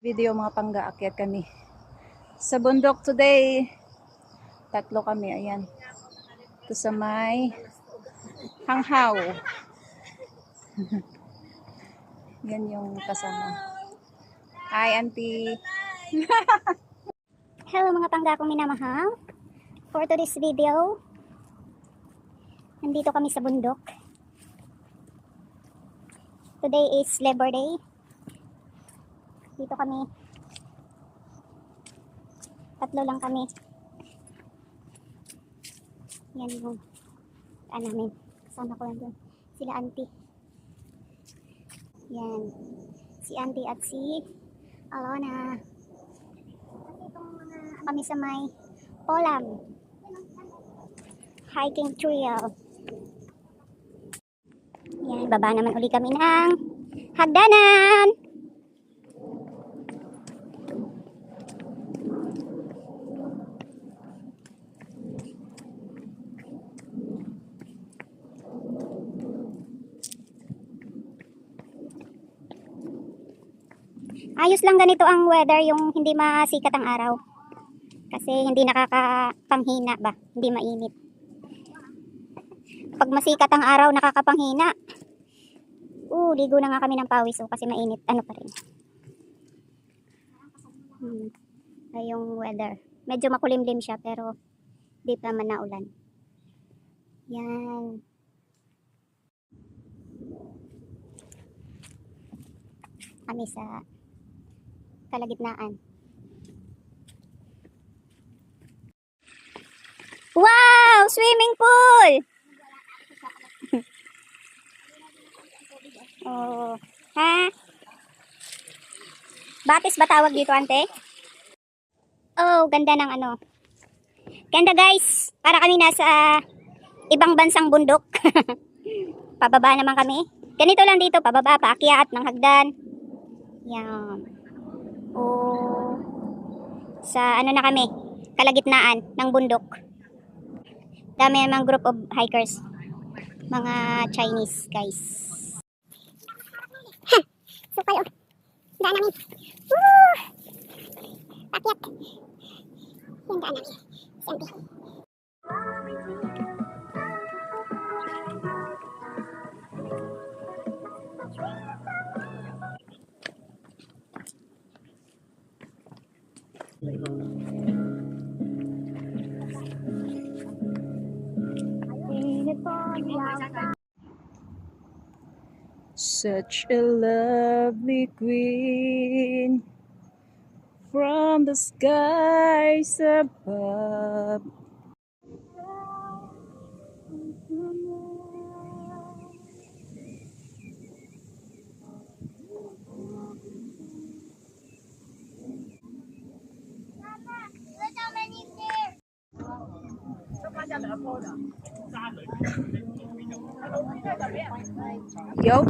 Video mga pangga-akyat kami sa bundok today. Tatlo kami, ayan. Ito sa may hanghaw. Yan yung kasama. Hi, auntie. Hello mga pangga kong minamahal. For today's video, nandito kami sa bundok. Today is Labor Day. Dito kami. Tatlo lang kami. Yan yung namin. Kasama ko lang doon. Sila auntie. Yan. Si auntie at si Alona. Kami sa may Polam hiking trail. Yan, baba naman uli kami ng hagdanan. Ayos lang ganito ang weather, yung hindi masikat ang araw. Kasi hindi nakakapanghina ba? Hindi mainit. Pag masikat ang araw, nakakapanghina. Ligo na nga kami ng pawis kasi mainit. Ano pa rin. Ay yung weather. Medyo makulimlim siya pero di pa man naulan. Yan. Kami sa kalagitnaan. Wow! Swimming pool! Oh, ha? Batis ba tawag dito, ante? Oh, ganda ng ano. Ganda guys. Para kami nasa ibang bansang bundok. Pababa naman kami. Ganito lang dito, pababa, paakyat ng hagdan. Yan. Oh. Sa ano na kami? Kalagitnaan ng bundok. Dami namang group of hikers. Mga Chinese guys. Supal oh. Daan namin. Woo! Pakyat. Yung daan namin. Siyempre. Such a lovely queen from the skies above. Yo.